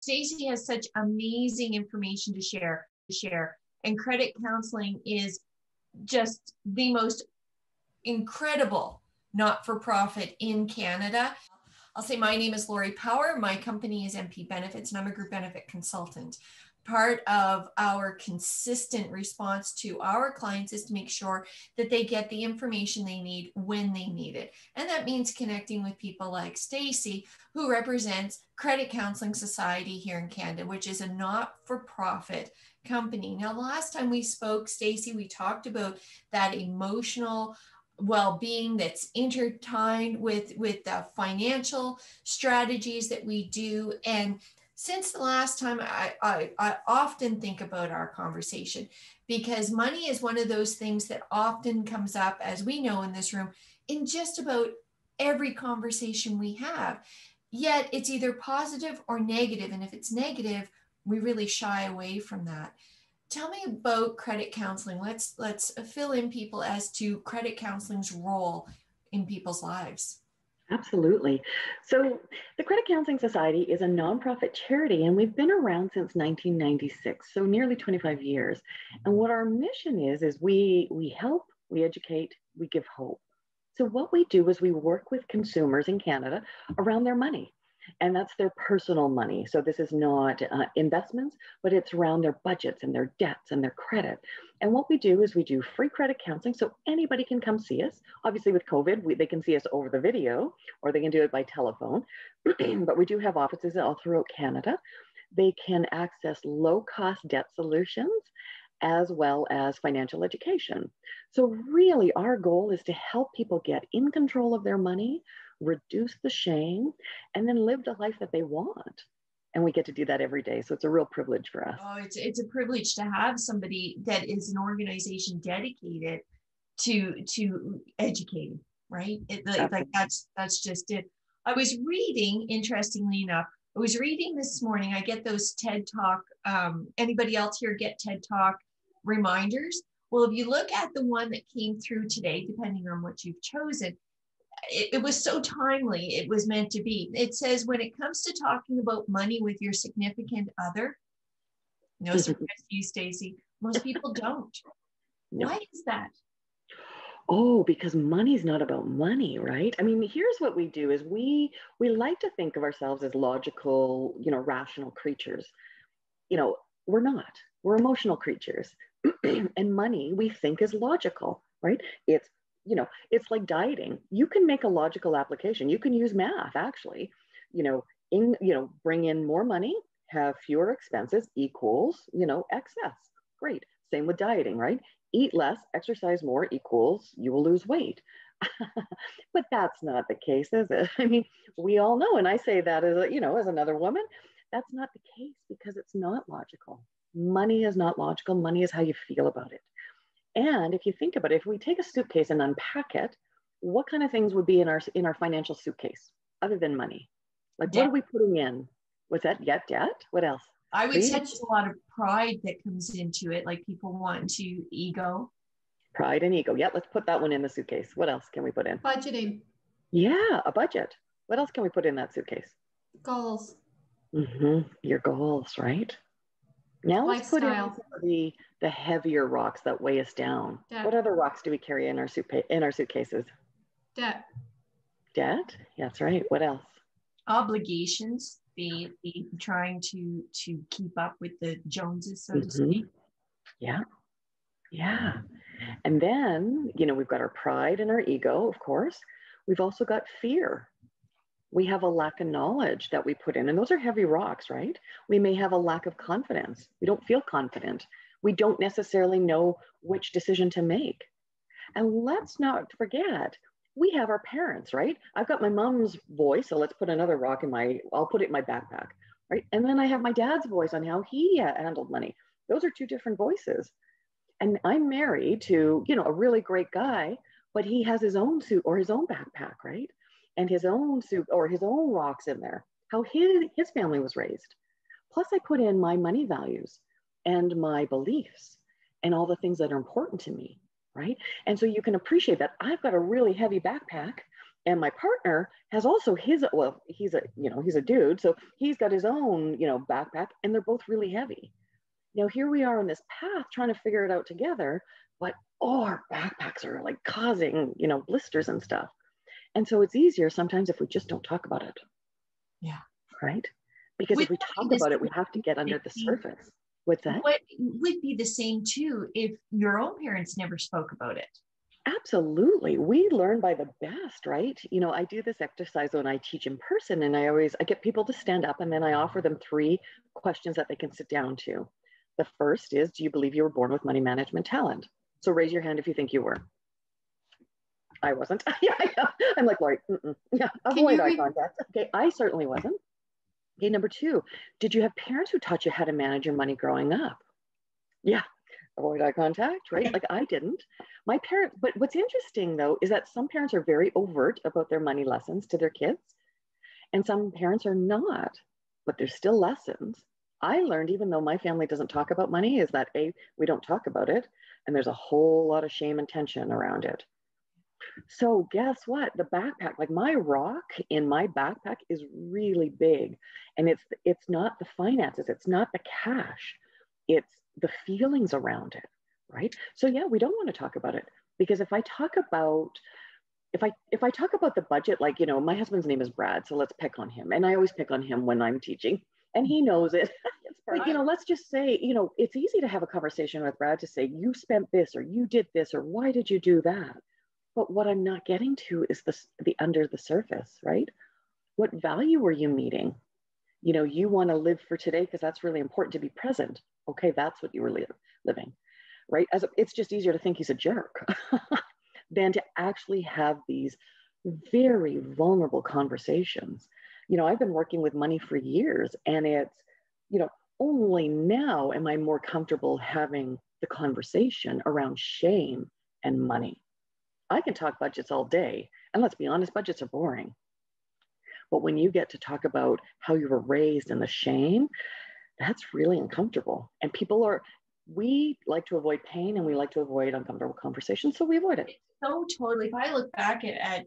Stacey has such amazing information to share. And credit counseling is just the most incredible not-for-profit in Canada. I'll say my name is Lori Power. My company is MP Benefits, and I'm a group benefit consultant. Part of our consistent response to our clients is to make sure that they get the information they need when they need it. And that means connecting with people like Stacey, who represents Credit Counselling Society here in Canada, which is a not-for-profit company. Now, the last time we spoke, Stacey, we talked about that emotional well-being that's intertwined with the financial strategies that we do. And since the last time, I often think about our conversation, because money is one of those things that often comes up, as we know in this room, in just about every conversation we have. Yet it's either positive or negative. And if it's negative, we really shy away from that. Tell me about credit counseling. Let's fill in people as to credit counseling's role in people's lives. Absolutely. So the Credit Counselling Society is a nonprofit charity, and we've been around since 1996, so nearly 25 years. And what our mission is we help, we educate, we give hope. So what we do is we work with consumers in Canada around their money. And that's their personal money. So this is not investments, but it's around their budgets and their debts and their credit. And what we do is we do free credit counseling. So anybody can come see us. Obviously with COVID, they can see us over the video, or they can do it by telephone. But we do have offices all throughout Canada. They can access low-cost debt solutions as well as financial education. So really our goal is to help people get in control of their money, reduce the shame, and then live the life that they want. And we get to do that every day. So it's a real privilege for us. Oh, it's a privilege to have somebody that is an organization dedicated to educating, right? Like that's just it. I was reading, interestingly enough, I was reading this morning, I get those TED Talk, anybody else here get TED Talk reminders? Well, if you look at the one that came through today, depending on what you've chosen, it was so timely. It was meant to be. It says, when it comes to talking about money with your significant other, no surprise to you, Stacey, most people don't. No. Why is that? Oh, because money's not about money, right? I mean, here's what we do is we like to think of ourselves as logical, rational creatures. We're not. We're emotional creatures. And money we think is logical, right? It's like dieting. You can make a logical application. You can use math, actually. Bring in more money, have fewer expenses equals, excess. Great. Same with dieting, right? Eat less, exercise more equals you will lose weight. But that's not the case, is it? I mean, we all know, and I say that as another woman, that's not the case because it's not logical. Money is not logical. Money is how you feel about it. And if you think about it, if we take a suitcase and unpack it, what kind of things would be in our financial suitcase other than money? Like debt. What are we putting in? What's that? Debt? What else? I would say there's a lot of pride that comes into it, like people want to ego. Pride and ego. Yeah, let's put that one in the suitcase. What else can we put in? Budgeting. Yeah, a budget. What else can we put in that suitcase? Goals. Your goals, right? Now let's put in the heavier rocks that weigh us down. Debt. What other rocks do we carry in our suitcases? Debt. Debt? Yeah, that's right. What else? Obligations. Be trying to keep up with the Joneses, so to speak. Yeah. And then, we've got our pride and our ego, of course. We've also got fear. We have a lack of knowledge that we put in, and those are heavy rocks, right? We may have a lack of confidence. We don't feel confident. We don't necessarily know which decision to make. And let's not forget, we have our parents, right? I've got my mom's voice, so let's put another rock I'll put it in my backpack, right? And then I have my dad's voice on how he handled money. Those are two different voices. And I'm married to, a really great guy, but he has his own suit or his own backpack, right? And his own suit or his own rocks in there, how his family was raised. Plus I put in my money values and my beliefs and all the things that are important to me, right? And so you can appreciate that I've got a really heavy backpack And my partner has also his, well, he's a dude. So he's got his own, backpack, and they're both really heavy. Now, here we are on this path trying to figure it out together, but our backpacks are like causing, blisters and stuff. And so it's easier sometimes if we just don't talk about it. Yeah. Right? Because if we talk about it, we have to get under the surface. What's that? What would be the same too if your own parents never spoke about it? Absolutely. We learn by the best, right? I do this exercise when I teach in person, and I get people to stand up, and then I offer them 3 questions that they can sit down to. The first is, do you believe you were born with money management talent? So raise your hand if you think you were. I wasn't. Yeah. I'm like, Lori, yeah, avoid eye contact. Okay, I certainly wasn't. Okay, number 2, did you have parents who taught you how to manage your money growing up? Yeah, avoid eye contact, right? Like I didn't. My parents, but what's interesting though, is that some parents are very overt about their money lessons to their kids, and some parents are not, but there's still lessons. I learned, even though my family doesn't talk about money, is that we don't talk about it, and there's a whole lot of shame and tension around it. So guess what? The backpack, like my rock in my backpack is really big, and it's not the finances, it's not the cash, it's the feelings around it, right? So yeah, we don't want to talk about it, because if I talk about the budget, like, my husband's name is Brad, so let's pick on him, and I always pick on him when I'm teaching, and he knows it. But let's just say, it's easy to have a conversation with Brad to say, you spent this, or you did this, or why did you do that? But what I'm not getting to is the under the surface, right? What value are you meeting? You want to live for today because that's really important, to be present. Okay, that's what you were living, right? It's just easier to think he's a jerk than to actually have these very vulnerable conversations. I've been working with money for years, and it's, only now am I more comfortable having the conversation around shame and money. I can talk budgets all day, and let's be honest, budgets are boring. But when you get to talk about how you were raised and the shame, that's really uncomfortable. And we like to avoid pain, and we like to avoid uncomfortable conversations, so we avoid it. So totally. If I look back at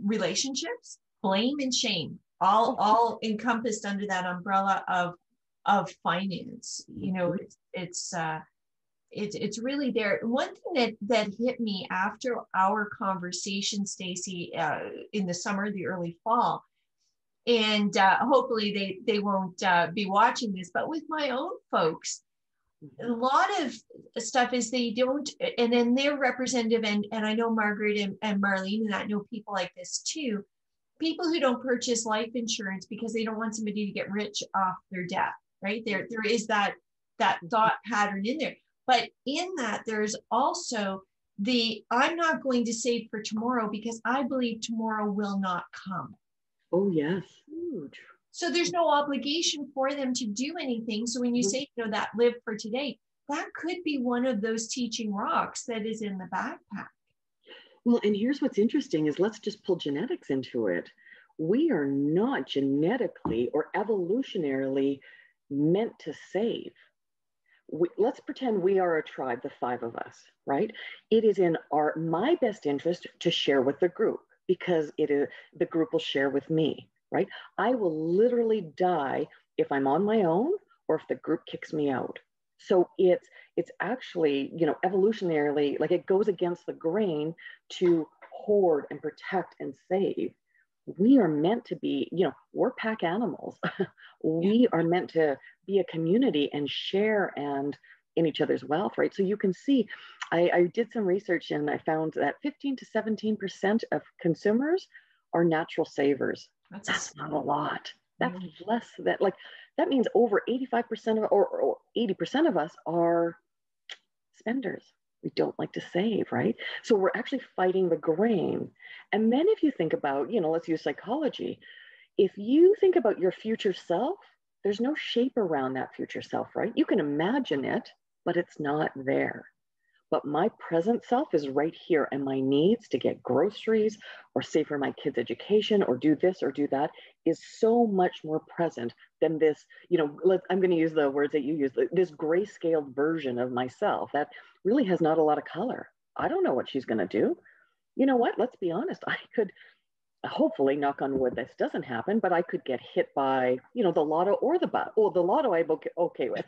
relationships, blame and shame, all encompassed under that umbrella of finance. It's really there. One thing that hit me after our conversation, Stacey, in the summer, the early fall, and hopefully they won't be watching this, but with my own folks, a lot of stuff is they don't, and then they're representative, and I know Margaret and Marlene, and I know people like this too, people who don't purchase life insurance because they don't want somebody to get rich off their death, right? There is that thought pattern in there. But in that, there's also I'm not going to save for tomorrow because I believe tomorrow will not come. Oh, yes. Huge. So there's no obligation for them to do anything. So when you say, that live for today, that could be one of those teaching rocks that is in the backpack. Well, and here's what's interesting is, let's just pull genetics into it. We are not genetically or evolutionarily meant to save. Let's pretend we are a tribe, the 5 of us, right? It is in my best interest to share with the group, because the group will share with me, right? I will literally die if I'm on my own or if the group kicks me out. So it's actually, evolutionarily, like it goes against the grain to hoard and protect and save. We are meant to be, we're pack animals. We are meant to be a community and share and in each other's wealth, right? So you can see, I did some research, and I found that 15 to 17% of consumers are natural savers. That's not a lot. That's less than, that means over 85% or 80% of us are spenders. We don't like to save, right? So we're actually fighting the grain. And then if you think about, let's use psychology. If you think about your future self, there's no shape around that future self, right? You can imagine it, but it's not there. But my present self is right here, and my needs to get groceries or save for my kids' education or do this or do that is so much more present than this, I'm going to use the words that you use, this grayscaled version of myself that really has not a lot of color. I don't know what she's going to do. you know what, let's be honest, I could, hopefully, knock on wood, this doesn't happen, but I could get hit by, you know, the lotto or the bus. Oh, the lotto I'm okay with.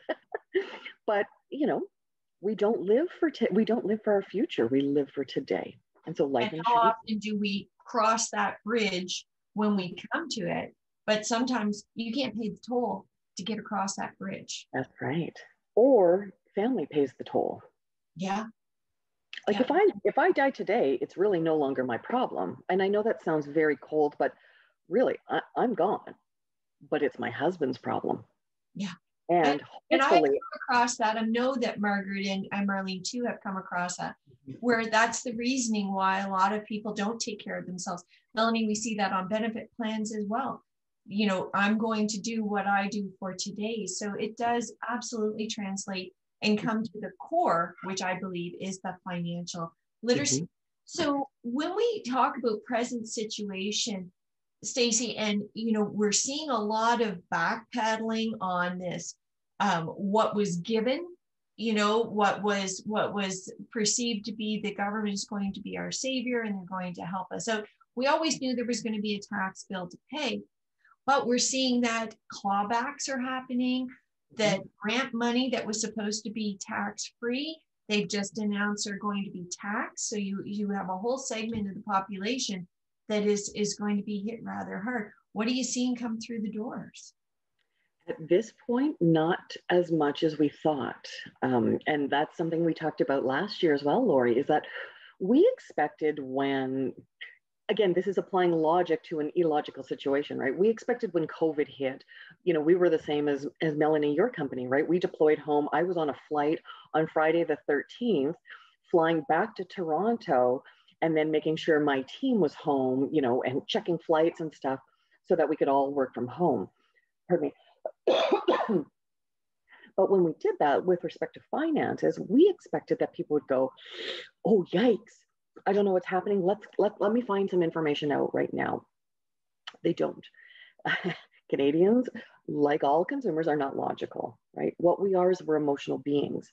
But, you know, we don't live for our future. We live for today. And so life and how insurance. often do we cross that bridge when we come to it? But sometimes you can't pay the toll to get across that bridge. That's right. Or family pays the toll. Yeah. Like if I die today, it's really no longer my problem. And I know that sounds very cold, but really I'm gone. But it's my husband's problem. Yeah. And I've come across that. I know that Margaret and Marlene too have come across that, where that's the reasoning why a lot of people don't take care of themselves. Melanie, we see that on benefit plans as well. You know, I'm going to do what I do for today. So it does absolutely translate and come to the core, which I believe is the financial literacy. So when we talk about present situation, Stacey, and you know, we're seeing a lot of backpedaling on this. What was given, you know, what was perceived to be the government is going to be our savior and they're going to help us out. We always knew there was going to be a tax bill to pay, but we're seeing that clawbacks are happening. That grant money that was supposed to be tax-free, they've just announced are going to be taxed. So you have a whole segment of the population that is going to be hit rather hard. What are you seeing come through the doors? At this point, not as much as we thought. And that's something we talked about last year as well, Lori, is that we expected when, again, this is applying logic to an illogical situation, right? We expected when COVID hit, you know, we were the same as Melanie, your company, right? We deployed home. I was on a flight on Friday the 13th, flying back to Toronto, and then making sure my team was home, you know, and checking flights and stuff so that we could all work from home. Pardon me. But when we did that with respect to finances, we expected that people would go, oh, yikes, I don't know what's happening. Let me find some information out right now. They don't. Canadians, like all consumers, are not logical, right? What we are is we're emotional beings.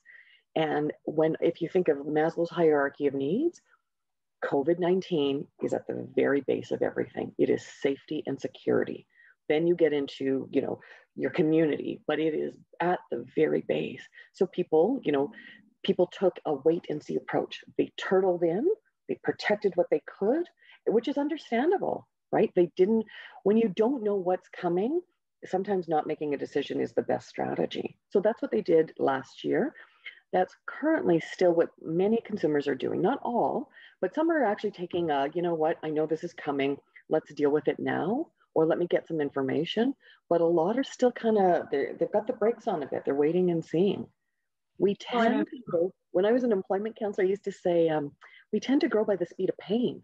And if you think of Maslow's hierarchy of needs, COVID-19 is at the very base of everything. It is safety and security. Then you get into, you know, your community, but it is at the very base. So people took a wait and see approach. They turtled in, they protected what they could, which is understandable, right? When you don't know what's coming, sometimes not making a decision is the best strategy. So that's what they did last year. That's currently still what many consumers are doing. Not all, but some are actually taking you know what, I know this is coming, let's deal with it now, or let me get some information. But a lot are still kind of, they've got the brakes on a bit. They're waiting and seeing. We tend to grow, when I was an employment counselor, I used to say, we tend to grow by the speed of pain.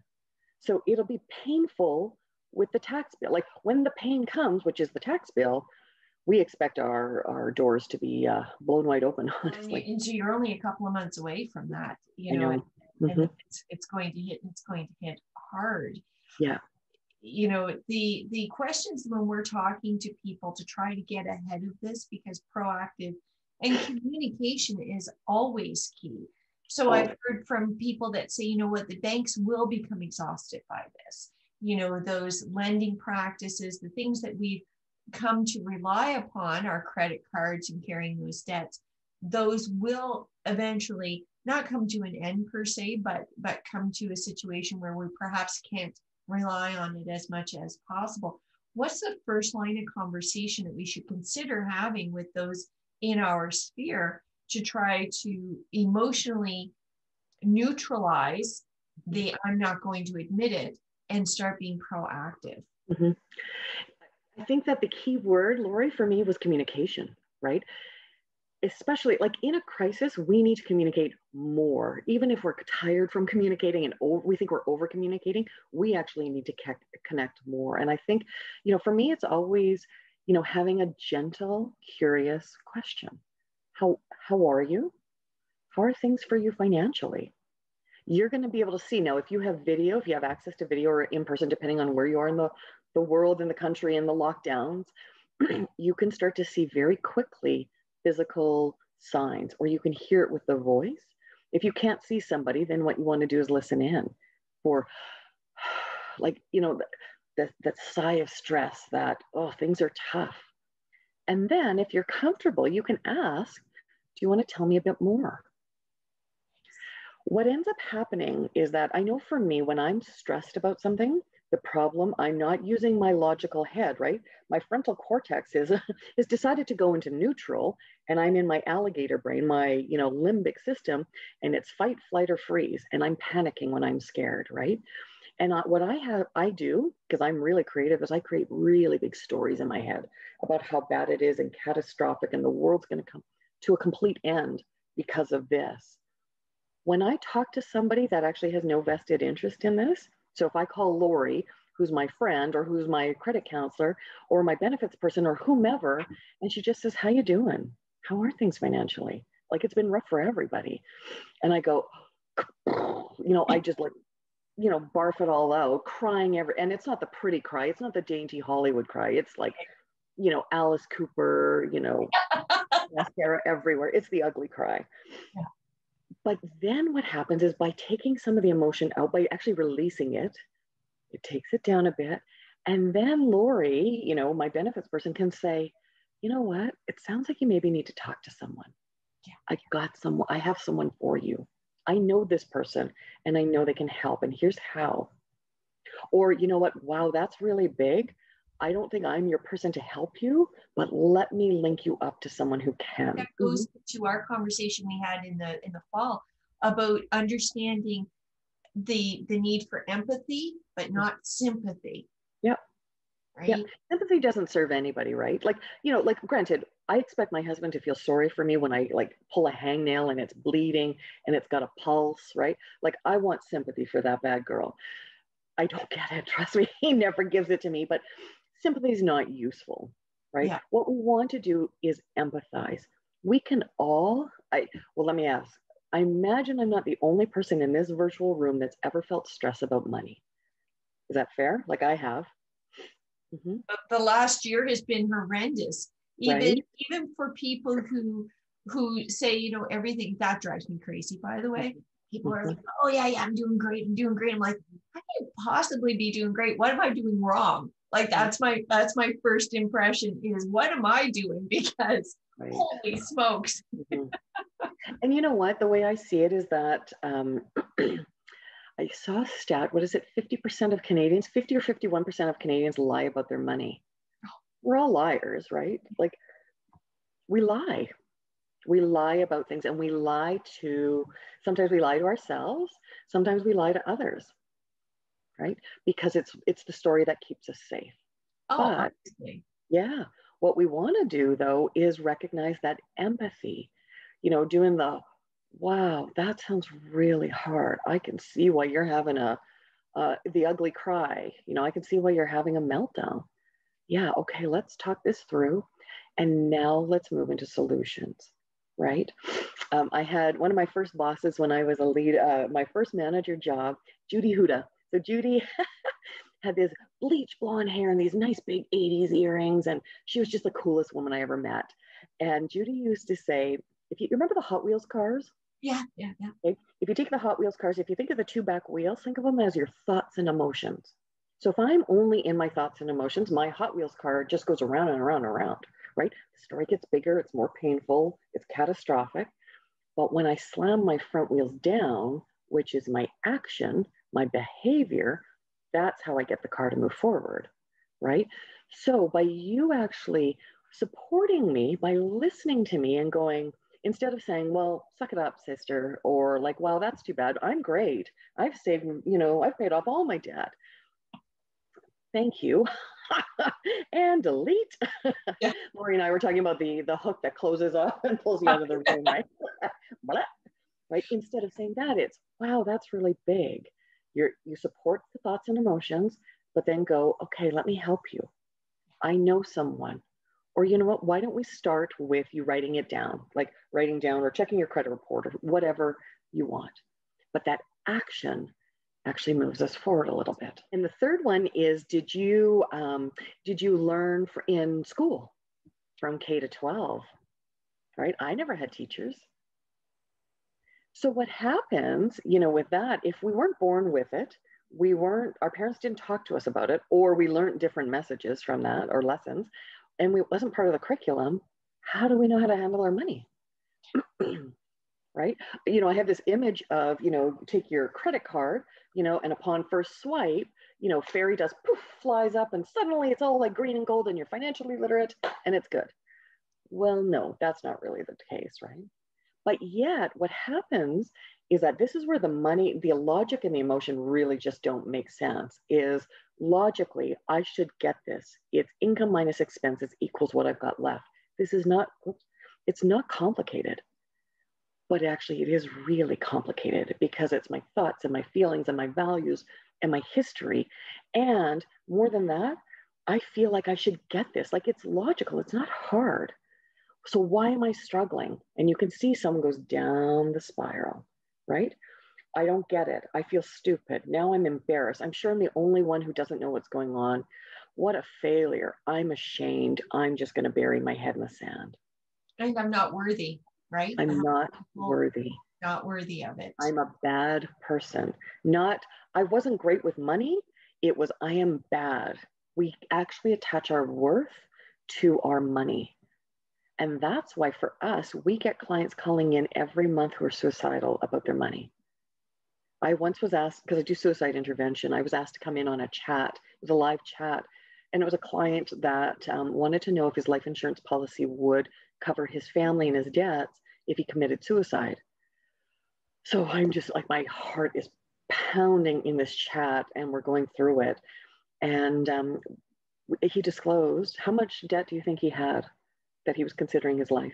So it'll be painful with the tax bill. Like when the pain comes, which is the tax bill, we expect our doors to be blown wide open, honestly. And so you're only a couple of months away from that, you know, and it's going to hit, and it's going to hit hard. Yeah. You know, the questions when we're talking to people to try to get ahead of this, because proactive and communication is always key. So I've heard from people that say, you know what, the banks will become exhausted by this. You know, those lending practices, the things that we've come to rely upon, our credit cards and carrying those debts, those will eventually not come to an end per se, but come to a situation where we perhaps can't rely on it as much as possible. What's the first line of conversation that we should consider having with those in our sphere to try to emotionally neutralize the I'm not going to admit it and start being proactive? I think that the key word, Lori, for me was communication, right? Especially like in a crisis, we need to communicate more. Even if we're tired from communicating and we think we're over communicating, we actually need to connect more. And I think, you know, for me, it's always, you know, having a gentle, curious question. How are you? How are things for you financially? You're going to be able to see now if you have video, if you have access to video or in person, depending on where you are in the world, in the country, and the lockdowns, you can start to see very quickly physical signs, or you can hear it with the voice. If you can't see somebody, then what you want to do is listen in. or like, that sigh of stress that, oh, things are tough. And then if you're comfortable, you can ask, do you want to tell me a bit more? What ends up happening is that I know for me, when I'm stressed about something, the problem, I'm not using my logical head, right? My frontal cortex is decided to go into neutral, and I'm in my alligator brain, my limbic system, and it's fight, flight, or freeze, and I'm panicking when I'm scared, right? And what I do, because I'm really creative, is I create really big stories in my head about how bad it is and catastrophic, and the world's going to come to a complete end because of this. When I talk to somebody that actually has no vested interest in this, so if I call Lori, who's my friend or who's my credit counselor or my benefits person or whomever, and she just says, how you doing? How are things financially? Like, it's been rough for everybody. And I go, I just barf it all out, crying and it's not the pretty cry. It's not the dainty Hollywood cry. It's like, Alice Cooper, mascara everywhere. It's the ugly cry. Yeah. But then what happens is, by taking some of the emotion out, by actually releasing it, it takes it down a bit. And then Lori, my benefits person, can say, you know what? It sounds like you maybe need to talk to someone. Yeah. I have someone for you. I know this person and I know they can help, and here's how. Or, you know what? Wow, that's really big. I don't think I'm your person to help you, but let me link you up to someone who can. That goes to our conversation we had in the fall about understanding the need for empathy, but not sympathy. Yeah. Right. Yeah. Sympathy doesn't serve anybody, right? Like, granted, I expect my husband to feel sorry for me when I pull a hangnail and it's bleeding and it's got a pulse, right? Like, I want sympathy for that bad girl. I don't get it. Trust me. He never gives it to me, but sympathy is not useful, right? Yeah. What we want to do is empathize. We can all, let me ask, I imagine I'm not the only person in this virtual room that's ever felt stress about money. Is that fair? Like, I have. Mm-hmm. The last year has been horrendous. Even for people who say, everything. That drives me crazy, by the way. People are like, oh yeah, I'm doing great. I'm like, I can't possibly be doing great. What am I doing wrong? Like, that's my first impression is, what am I doing? Because holy smokes. Mm-hmm. And you know what? The way I see it is that I saw a stat, what is it? 50% of Canadians, 50 or 51% of Canadians lie about their money. We're all liars, right? Like, we lie. We lie about things, and sometimes we lie to ourselves. Sometimes we lie to others, right? Because it's the story that keeps us safe. Oh, but obviously. Yeah, what we want to do though is recognize that empathy, doing the, wow, that sounds really hard. I can see why you're having the ugly cry. I can see why you're having a meltdown. Yeah, okay, let's talk this through. And now let's move into solutions, right? I had one of my first bosses when I was a lead, my first manager job, Judy Huda. So Judy had this bleach blonde hair and these nice big 80s earrings. And she was just the coolest woman I ever met. And Judy used to say, if you remember the Hot Wheels cars? Yeah. Okay? If you take the Hot Wheels cars, if you think of the two back wheels, think of them as your thoughts and emotions. So if I'm only in my thoughts and emotions, my Hot Wheels car just goes around and around and around, right? The story gets bigger, it's more painful, it's catastrophic. But when I slam my front wheels down, which is my action, my behavior, that's how I get the car to move forward, right? So by you actually supporting me, by listening to me and going, instead of saying, well, suck it up, sister, or like, wow, that's too bad. I'm great. I've saved, I've paid off all my debt. Thank you. And delete. Yeah. Lori and I were talking about the hook that closes up and pulls you out of the room, right? Right? Instead of saying that, it's, wow, that's really big. You support the thoughts and emotions, but then go, okay, let me help you. I know someone. Or you know what, why don't we start with you writing it down, like writing down or checking your credit report or whatever you want. But that action actually moves us forward a little bit. And the third one is, did you learn in school from K to 12, right? I never had teachers. So what happens, with that, if we weren't born with it, our parents didn't talk to us about it, or we learned different messages from that or lessons, and it wasn't part of the curriculum. How do we know how to handle our money? Right? I have this image of, take your credit card, and upon first swipe, fairy dust poof, flies up, and suddenly it's all like green and gold and you're financially literate and it's good. Well, no, that's not really the case, right? But yet what happens is that this is where the money, the logic and the emotion really just don't make sense. Is logically, I should get this. It's income minus expenses equals what I've got left. This is not, it's not complicated. But actually it is really complicated because it's my thoughts and my feelings and my values and my history. And more than that, I feel like I should get this. Like, it's logical, it's not hard. So why am I struggling? And you can see someone goes down the spiral, right? I don't get it. I feel stupid. Now I'm embarrassed. I'm sure I'm the only one who doesn't know what's going on. What a failure. I'm ashamed. I'm just going to bury my head in the sand. And I'm not worthy. Right? I'm not worthy. Not worthy of it. I'm a bad person. I wasn't great with money. It was, I am bad. We actually attach our worth to our money. And that's why for us, we get clients calling in every month who are suicidal about their money. I once was asked, because I do suicide intervention, I was asked to come in on a chat. It was a live chat. And it was a client that wanted to know if his life insurance policy would cover his family and his debts if he committed suicide. So I'm just like, my heart is pounding in this chat and we're going through it. And he disclosed, how much debt do you think he had that he was considering his life?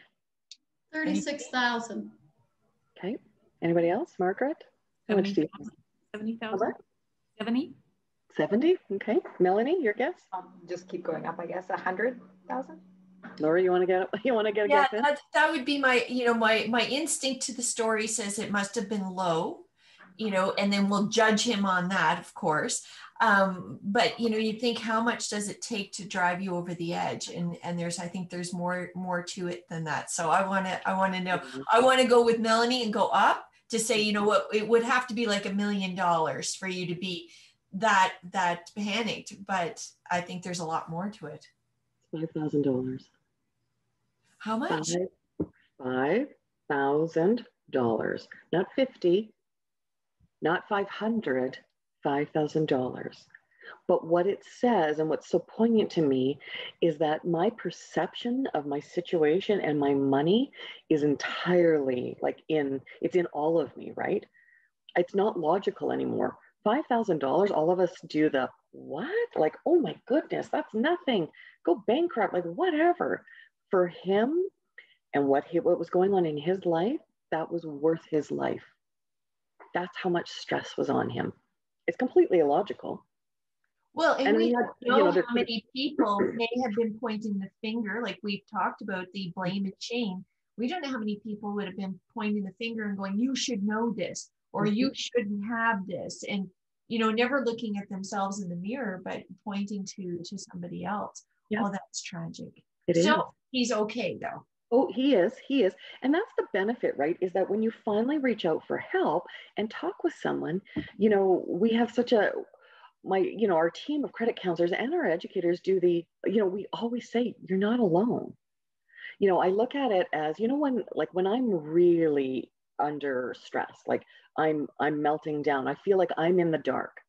36,000. Okay. Anybody else? Margaret? How much do you think? 70,000. 70? 70? Okay. Melanie, your guess? Just keep going up, I guess. 100,000. Laura, you want to get a yeah, guess in? that would be my, my instinct to the story says it must have been low, and then we'll judge him on that, of course. But you think, how much does it take to drive you over the edge? And I think there's more to it than that. So I want to know. I want to go with Melanie and go up to say, what, it would have to be like $1 million for you to be that panicked. But I think there's a lot more to it. $5,000. How much? $5,000. Not 50, not 500, $5,000. But what it says, and what's so poignant to me, is that my perception of my situation and my money is entirely it's in all of me, right? It's not logical anymore. $5,000, all of us do the what? Like, oh my goodness, that's nothing. Go bankrupt, like whatever. For him and what was going on in his life, that was worth his life. That's how much stress was on him. It's completely illogical. Well, and we don't know how many people may have been pointing the finger, like we've talked about the blame and shame. We don't know how many people would have been pointing the finger and going, you should know this, or you shouldn't have this. And, never looking at themselves in the mirror, but pointing to somebody else. Yeah. Oh, that's tragic. It is. He's okay though. Oh, he is. And that's the benefit, right? Is that when you finally reach out for help and talk with someone, we have our team of credit counselors and our educators do we always say, you're not alone. I look at it as, when I'm really under stress, like I'm melting down, I feel like I'm in the dark.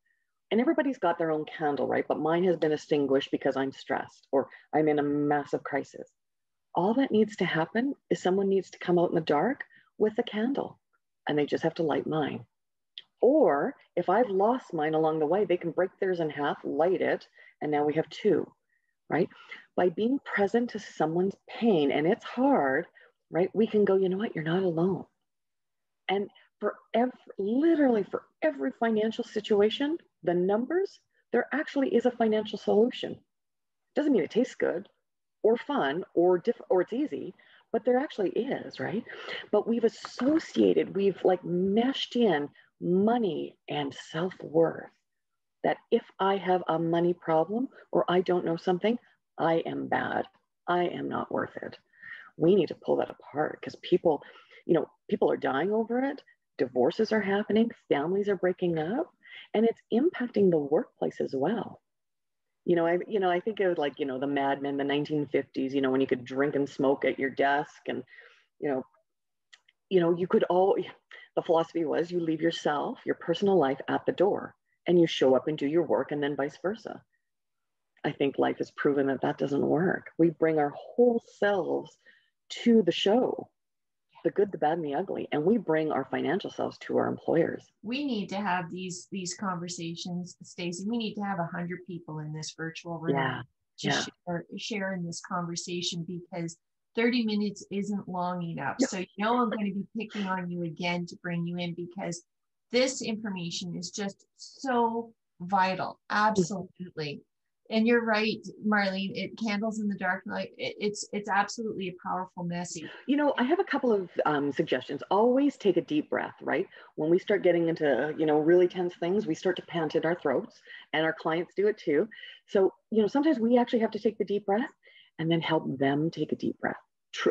And everybody's got their own candle, right? But mine has been extinguished because I'm stressed or I'm in a massive crisis. All that needs to happen is someone needs to come out in the dark with a candle and they just have to light mine. Or if I've lost mine along the way, they can break theirs in half, light it, and now we have two, right? By being present to someone's pain, and it's hard, right? We can go, you know what, you're not alone. And literally for every financial situation, the numbers, there actually is a financial solution. Doesn't mean it tastes good or fun or it's easy, but there actually is, right? But we've meshed in money and self-worth, that if I have a money problem or I don't know something, I am bad. I am not worth it. We need to pull that apart because people are dying over it. Divorces are happening. Families are breaking up. And it's impacting the workplace as well. I think of like, the Mad Men, the 1950s, when you could drink and smoke at your desk, and, the philosophy was you leave yourself, your personal life at the door, and you show up and do your work, and then vice versa. I think life has proven that that doesn't work. We bring our whole selves to the show, the good, the bad, and the ugly, and we bring our financial selves to our employers. We need to have these conversations, Stacey. We need to have 100 people in this virtual room share in this conversation, because 30 minutes isn't long enough. So I'm going to be picking on you again to bring you in, because this information is just so vital. Absolutely. And you're right, Marlene, it candles in the dark night. It's absolutely a powerful message. I have a couple of suggestions. Always take a deep breath, right? When we start getting into, really tense things, we start to pant in our throats, and our clients do it too. So, sometimes we actually have to take the deep breath and then help them take a deep breath.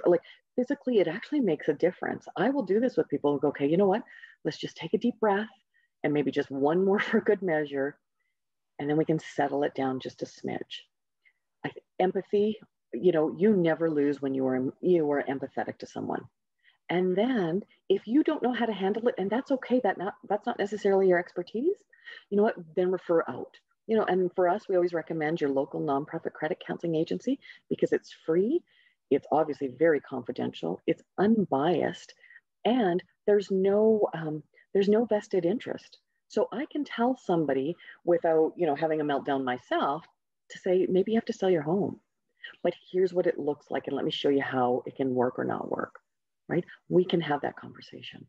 Like physically, it actually makes a difference. I will do this with people who go, okay, you know what? Let's just take a deep breath, and maybe just one more for good measure. And then we can settle it down just a smidge. Empathy, you never lose when you are empathetic to someone. And then if you don't know how to handle it, and that's okay, that's not necessarily your expertise, you know what, then refer out. And for us, we always recommend your local nonprofit credit counseling agency, because it's free, it's obviously very confidential, it's unbiased, and there's no vested interest. So I can tell somebody without, having a meltdown myself, to say, maybe you have to sell your home, but here's what it looks like, and let me show you how it can work or not work, right? We can have that conversation.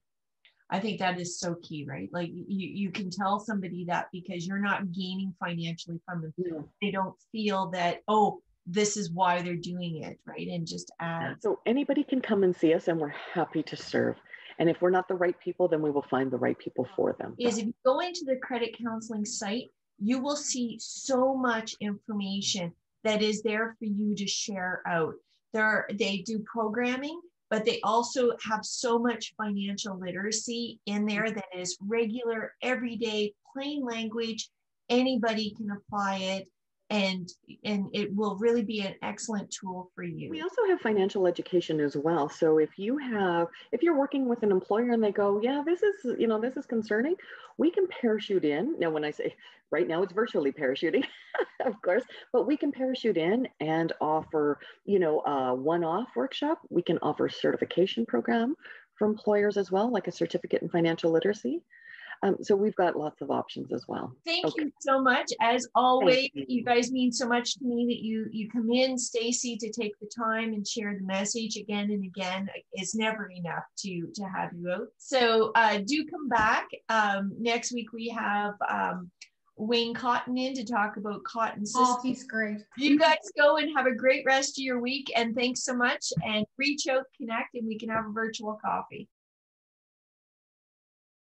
I think that is so key, right? Like you can tell somebody that, because you're not gaining financially from them. Yeah. They don't feel that, oh, this is why they're doing it, right? And just add. So anybody can come and see us, and we're happy to serve. And if we're not the right people, then we will find the right people for them. If you go into the Credit Counseling site, you will see so much information that is there for you to share out. They do programming, but they also have so much financial literacy in there that is regular, everyday, plain language. Anybody can apply it. And it will really be an excellent tool for you. We also have financial education as well. So if you're working with an employer and they go, yeah, this is concerning, we can parachute in. Now, when I say right now, it's virtually parachuting, of course, but we can parachute in and offer, a one-off workshop. We can offer a certification program for employers as well, like a certificate in financial literacy. So we've got lots of options as well. Thank you so much. As always, you guys mean so much to me that you come in, Stacey, to take the time and share the message again and again. It's never enough to have you out. So do come back. Next week we have Wayne Cotton in to talk about cotton systems. Oh, he's great. You guys go and have a great rest of your week. And thanks so much. And reach out, connect, and we can have a virtual coffee.